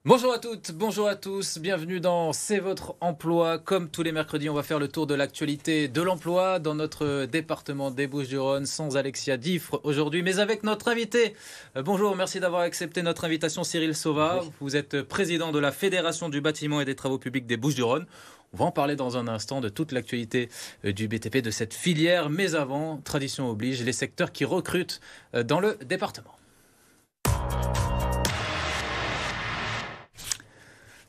Bonjour à toutes, bonjour à tous, bienvenue dans C'est votre emploi. Comme tous les mercredis, on va faire le tour de l'actualité de l'emploi dans notre département des Bouches-du-Rhône, sans Alexia Diffre aujourd'hui, mais avec notre invité. Bonjour, merci d'avoir accepté notre invitation, Cyril Sauva. Bonjour. Vous êtes président de la Fédération du bâtiment et des travaux publics des Bouches-du-Rhône. On va en parler dans un instant de toute l'actualité du BTP, de cette filière, mais avant, tradition oblige, les secteurs qui recrutent dans le département.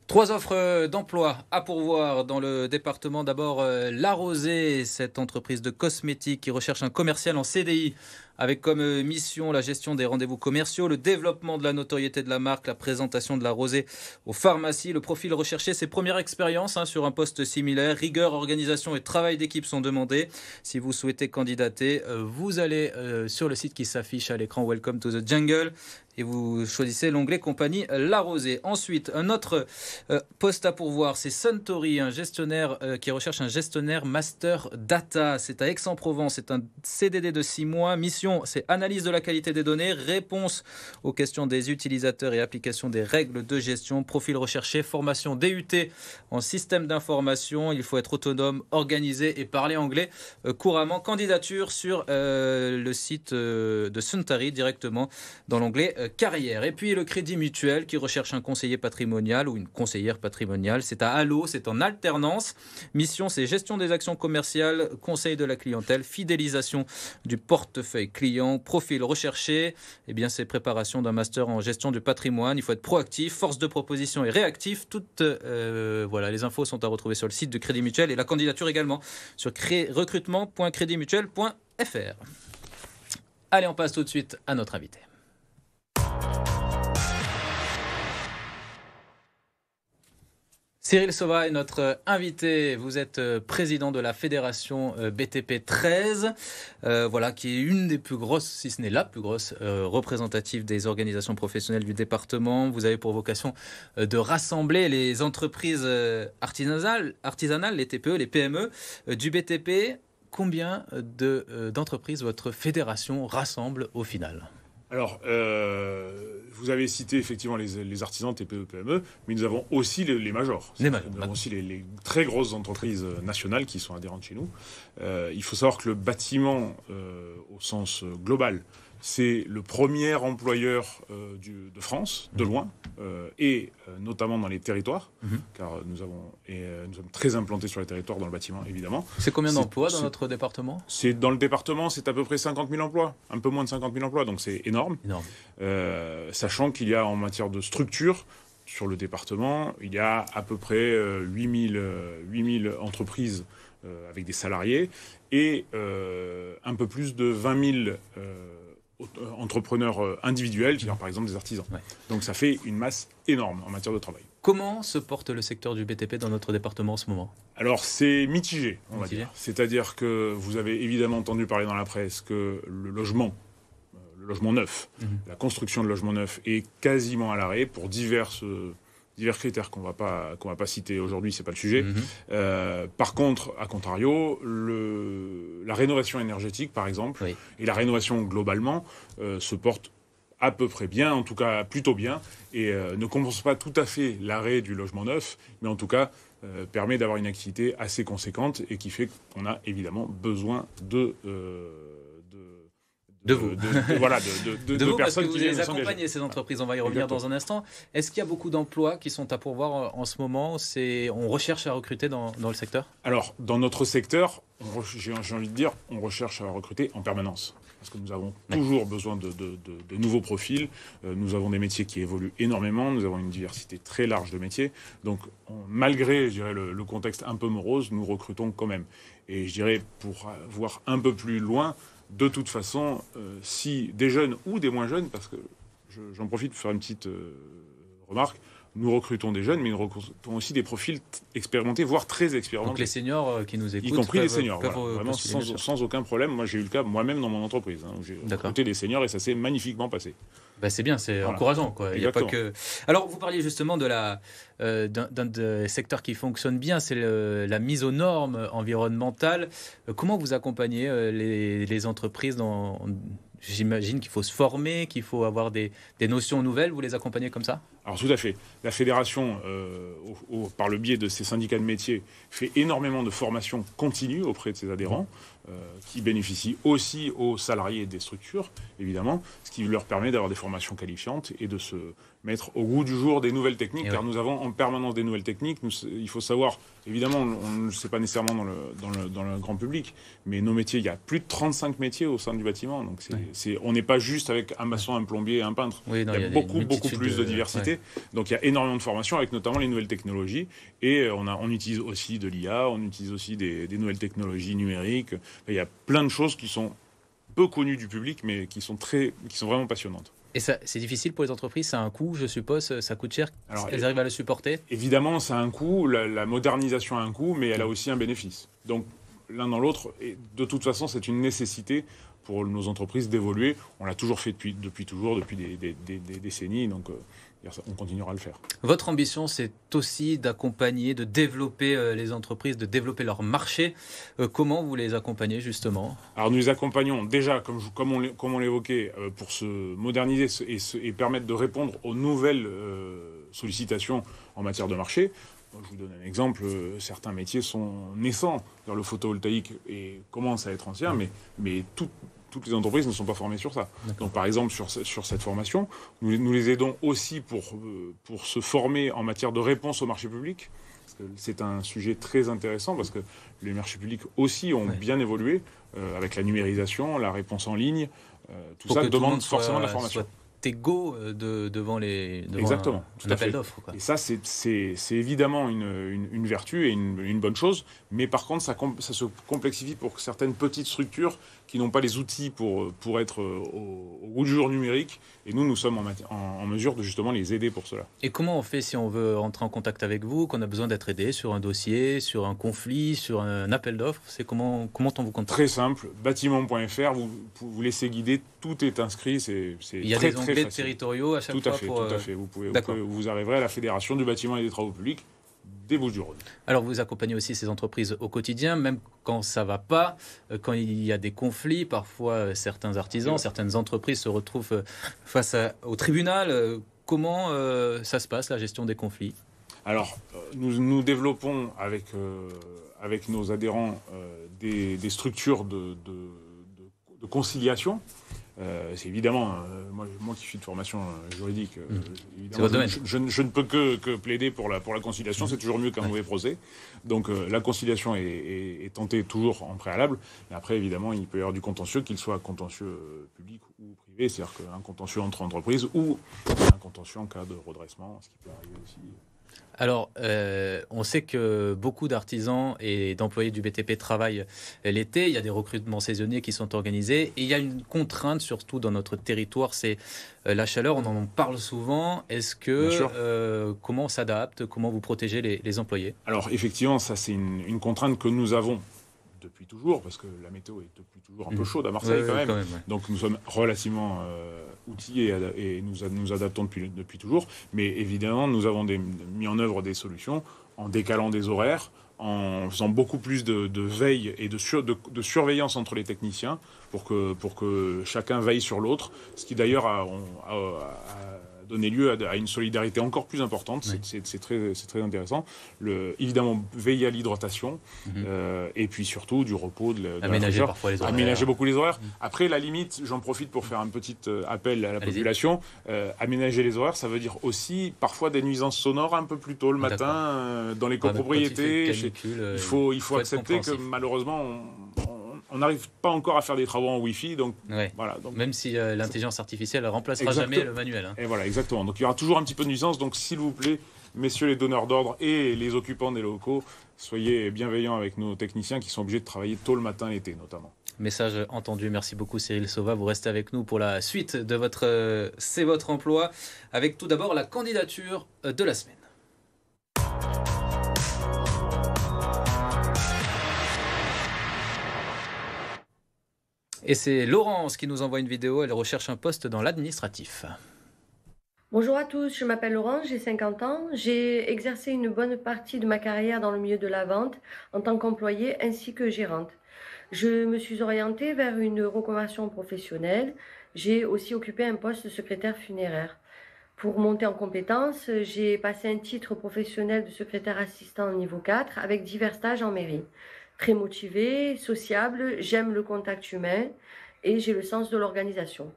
3 offres d'emploi à pourvoir dans le département. D'abord, La Rosée, cette entreprise de cosmétiques qui recherche un commercial en CDI avec comme mission la gestion des rendez-vous commerciaux, le développement de la notoriété de la marque, la présentation de La Rosée aux pharmacies. Le profil recherché, c'est première expérience sur un poste similaire. Rigueur, organisation et travail d'équipe sont demandés. Si vous souhaitez candidater, vous allez sur le site qui s'affiche à l'écran Welcome to the Jungle et vous choisissez l'onglet compagnie La Rosée. Ensuite, un autre poste à pourvoir, c'est Suntory, un gestionnaire qui recherche un gestionnaire master data. C'est à Aix-en-Provence, c'est un CDD de 6 mois. Mission, c'est analyse de la qualité des données, réponse aux questions des utilisateurs et application des règles de gestion. Profil recherché, formation DUT en système d'information. Il faut être autonome, organisé et parler anglais couramment. Candidature sur le site de Suntory directement dans l'onglet carrière. Et puis le Crédit Mutuel qui recherche un conseiller patrimonial ou une conseillère patrimoniale. C'est à Allo, c'est en alternance. Mission, c'est gestion des actions commerciales, conseil de la clientèle, fidélisation du portefeuille client. Profil recherché, c'est préparation d'un master en gestion du patrimoine. Il faut être proactif, force de proposition et réactif. Toutes les infos sont à retrouver sur le site de Crédit Mutuel et la candidature également sur recrutement.creditmutuel.fr. Allez, on passe tout de suite à notre invité. Cyril Sauva est notre invité. Vous êtes président de la Fédération BTP 13, qui est une des plus grosses, si ce n'est la plus grosse, représentative des organisations professionnelles du département. Vous avez pour vocation de rassembler les entreprises artisanales, les TPE, les PME du BTP. Combien d'entreprises votre fédération rassemble au final ? Alors, vous avez cité effectivement les artisans TPE, PME, mais nous avons aussi les majors. Nous avons aussi les très grosses entreprises nationales qui sont adhérentes chez nous. Il faut savoir que le bâtiment, au sens global, c'est le premier employeur de France, de loin, et notamment dans les territoires, car nous sommes très implantés sur les territoires dans le bâtiment, évidemment. C'est combien d'emplois dans notre département ? Dans le département, c'est à peu près 50 000 emplois, un peu moins de 50 000 emplois, donc c'est énorme. Sachant qu'il y a en matière de structure, sur le département, il y a à peu près 8 000 entreprises avec des salariés et un peu plus de 20 000 entrepreneurs individuels, par exemple des artisans. Ouais. Donc ça fait une masse énorme en matière de travail. Comment se porte le secteur du BTP dans notre département en ce moment ? Alors c'est mitigé, on va dire. C'est-à-dire que vous avez évidemment entendu parler dans la presse que le logement neuf, la construction de logements neufs est quasiment à l'arrêt pour divers critères qu'on va pas citer aujourd'hui, c'est pas le sujet. Par contre, à contrario, la rénovation énergétique, par exemple, et la rénovation globalement se porte à peu près bien, en tout cas plutôt bien, et ne compense pas tout à fait l'arrêt du logement neuf, mais en tout cas permet d'avoir une activité assez conséquente et qui fait qu'on a évidemment besoin de vous, parce que vous les accompagnez, ces entreprises. On va y revenir dans un instant. Est-ce qu'il y a beaucoup d'emplois qui sont à pourvoir en ce moment ? On recherche à recruter dans le secteur ? Alors, dans notre secteur, j'ai envie de dire, on recherche à recruter en permanence. Parce que nous avons toujours besoin de nouveaux profils. Nous avons des métiers qui évoluent énormément. Nous avons une diversité très large de métiers. Donc, malgré, je dirais, le contexte un peu morose, nous recrutons quand même. Et je dirais, pour voir un peu plus loin, de toute façon, si des jeunes ou des moins jeunes, parce que j'en profite pour faire une petite remarque, nous recrutons des jeunes, mais nous recrutons aussi des profils expérimentés, voire très expérimentés. Donc les seniors qui nous écoutent, y compris les seniors, vraiment sans aucun problème. Moi, j'ai eu le cas moi-même dans mon entreprise, où j'ai recruté des seniors et ça s'est magnifiquement passé. C'est bien, c'est encourageant, quoi. Il y a pas que. Alors, vous parliez justement d'un secteur qui fonctionne bien, c'est la mise aux normes environnementales. Comment vous accompagnez les entreprises j'imagine qu'il faut se former, qu'il faut avoir des notions nouvelles. Vous les accompagnez comme ça? Alors tout à fait. La fédération, par le biais de ses syndicats de métiers, fait énormément de formations continues auprès de ses adhérents, qui bénéficient aussi aux salariés des structures, évidemment, ce qui leur permet d'avoir des formations qualifiantes et de se mettre au goût du jour des nouvelles techniques, car nous avons en permanence des nouvelles techniques. Il faut savoir, évidemment, on ne le sait pas nécessairement dans le grand public, mais nos métiers, il y a plus de 35 métiers au sein du bâtiment. Donc on n'est pas juste avec un maçon, un plombier et un peintre. Oui, non, il y a beaucoup plus de diversité. Donc il y a énormément de formations avec notamment les nouvelles technologies. Et on utilise aussi de l'IA, on utilise aussi des nouvelles technologies numériques. Il y a plein de choses qui sont peu connues du public, mais qui sont vraiment passionnantes. Et ça, c'est difficile pour les entreprises, ça a un coût, je suppose, ça coûte cher. Alors, elles arrivent à le supporter? Évidemment, ça a un coût, la modernisation a un coût, mais elle a aussi un bénéfice. Donc l'un dans l'autre, et de toute façon, c'est une nécessité pour nos entreprises d'évoluer. On l'a toujours fait depuis toujours, depuis des décennies, donc on continuera à le faire. Votre ambition, c'est aussi d'accompagner, de développer les entreprises, de développer leur marché. Comment vous les accompagnez justement? Alors nous les accompagnons déjà, comme on l'évoquait, pour se moderniser et permettre de répondre aux nouvelles sollicitations en matière de marché. Je vous donne un exemple, certains métiers sont naissants. Le photovoltaïque commence à être ancien, mais toutes les entreprises ne sont pas formées sur ça. Donc par exemple, sur cette formation, nous les aidons aussi pour se former en matière de réponse au marché public. C'est un sujet très intéressant parce que les marchés publics aussi ont bien évolué avec la numérisation, la réponse en ligne. Tout ça demande forcément de la formation. Égaux devant Exactement, un appel d'offres. Et ça, c'est évidemment une vertu et une bonne chose, mais par contre, ça se complexifie pour certaines petites structures qui n'ont pas les outils pour être au goût du jour numérique, et nous sommes en mesure de justement les aider pour cela. Et comment on fait si on veut rentrer en contact avec vous, qu'on a besoin d'être aidé sur un dossier, sur un conflit, sur un appel d'offres? C'est comment on vous contacte? Très simple, bâtiment.fr, vous laissez guider, tout est inscrit, il y a des onglets territoriaux à chaque fois? Tout à fait. Vous arriverez à la Fédération du bâtiment et des travaux publics des Bouches-du-Rhône. Alors vous accompagnez aussi ces entreprises au quotidien, même quand ça ne va pas, quand il y a des conflits, parfois certains artisans, certaines entreprises se retrouvent face au tribunal. Comment ça se passe, la gestion des conflits? Alors, nous développons avec nos adhérents des structures de conciliation. C'est évidemment, moi qui suis de formation juridique, évidemment, je ne peux que plaider pour la conciliation. C'est toujours mieux qu'un mauvais procès. Donc la conciliation est tentée toujours en préalable. Et après, évidemment, il peut y avoir du contentieux, qu'il soit contentieux public ou privé, c'est-à-dire qu'un contentieux entre entreprises ou un contentieux en cas de redressement, ce qui peut arriver aussi. Alors, on sait que beaucoup d'artisans et d'employés du BTP travaillent l'été. Il y a des recrutements saisonniers qui sont organisés. Et il y a une contrainte, surtout dans notre territoire, c'est la chaleur. On en parle souvent. Est-ce que comment on s'adapte? Comment vous protégez les employés? Alors, effectivement, ça, c'est une contrainte que nous avons depuis toujours, parce que la météo est depuis toujours un peu chaude à Marseille quand même. Donc nous sommes relativement outillés et nous adaptons depuis toujours. Mais évidemment, nous avons mis en œuvre des solutions en décalant des horaires, en faisant beaucoup plus de veille et de surveillance entre les techniciens pour que chacun veille sur l'autre, ce qui d'ailleurs a donné lieu à une solidarité encore plus importante. C'est très intéressant. Évidemment, veiller à l'hydratation et puis surtout du repos, aménager parfois les horaires. Aménager beaucoup les horaires. Après, la limite, j'en profite pour faire un petit appel à la population. Aménager les horaires, ça veut dire aussi parfois des nuisances sonores un peu plus tôt le matin dans les copropriétés. Il faut accepter que malheureusement, on n'arrive pas encore à faire des travaux en Wi-Fi, donc voilà. Donc, même si l'intelligence artificielle ne remplacera jamais le manuel. Et voilà, exactement. Donc il y aura toujours un petit peu de nuisance. Donc s'il vous plaît, messieurs les donneurs d'ordre et les occupants des locaux, soyez bienveillants avec nos techniciens qui sont obligés de travailler tôt le matin l'été notamment. Message entendu. Merci beaucoup Cyril Sauva. Vous restez avec nous pour la suite de votre C'est votre emploi, avec tout d'abord la candidature de la semaine. Et c'est Laurence qui nous envoie une vidéo. Elle recherche un poste dans l'administratif. Bonjour à tous, je m'appelle Laurence, j'ai 50 ans. J'ai exercé une bonne partie de ma carrière dans le milieu de la vente en tant qu'employée ainsi que gérante. Je me suis orientée vers une reconversion professionnelle. J'ai aussi occupé un poste de secrétaire funéraire. Pour monter en compétences, j'ai passé un titre professionnel de secrétaire assistant niveau 4 avec divers stages en mairie. Très motivée, sociable, j'aime le contact humain et j'ai le sens de l'organisation.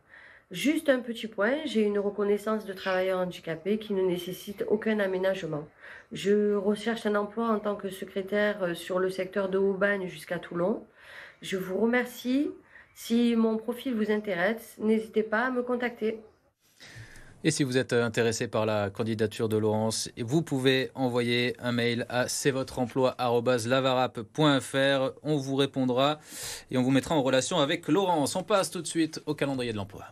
Juste un petit point, j'ai une reconnaissance de travailleur handicapé qui ne nécessite aucun aménagement. Je recherche un emploi en tant que secrétaire sur le secteur de Aubagne jusqu'à Toulon. Je vous remercie. Si mon profil vous intéresse, n'hésitez pas à me contacter. Et si vous êtes intéressé par la candidature de Laurence, vous pouvez envoyer un mail à c'estvotreemploi@lavarap.fr. On vous répondra et on vous mettra en relation avec Laurence. On passe tout de suite au calendrier de l'emploi.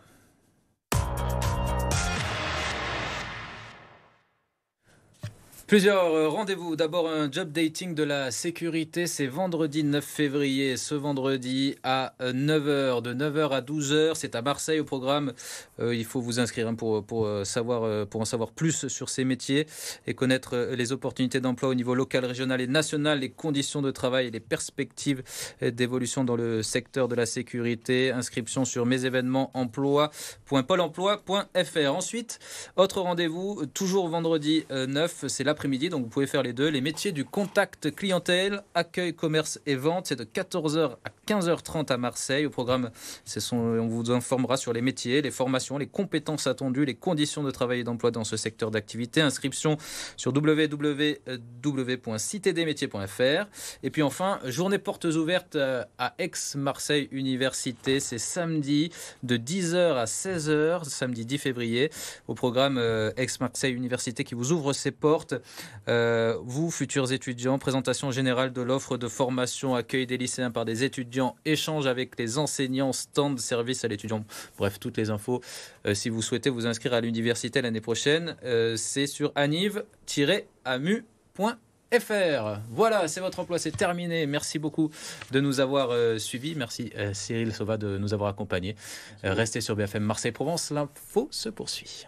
Plusieurs rendez-vous. D'abord, un job dating de la sécurité. C'est vendredi 9 février. Ce vendredi à 9h. De 9h à 12h. C'est à Marseille au programme. Il faut vous inscrire pour en savoir plus sur ces métiers et connaître les opportunités d'emploi au niveau local, régional et national, les conditions de travail et les perspectives d'évolution dans le secteur de la sécurité. Inscription sur mesévénementemploi.pôle-emploi.fr. Ensuite, autre rendez-vous, toujours vendredi 9, c'est l'après-midi, donc vous pouvez faire les deux. Les métiers du contact clientèle, accueil, commerce et vente, c'est de 14h à 15h30 à Marseille. Au programme, on vous informera sur les métiers, les formations, les compétences attendues, les conditions de travail et d'emploi dans ce secteur d'activité. Inscription sur www.citdmétiers.fr. Et puis enfin, journée portes ouvertes à Aix-Marseille Université. C'est samedi de 10h à 16h, samedi 10 février. Au programme Aix-Marseille Université qui vous ouvre ses portes. Vous, futurs étudiants, présentation générale de l'offre de formation, accueil des lycéens par des étudiants, échange avec les enseignants, stand de service à l'étudiant. Bref, toutes les infos. Si vous souhaitez vous inscrire à l'université l'année prochaine, c'est sur aniv-amu.fr. Voilà, c'est votre emploi, c'est terminé. Merci beaucoup de nous avoir suivis. Merci Cyril Sauva de nous avoir accompagnés. Restez sur BFM Marseille-Provence, l'info se poursuit.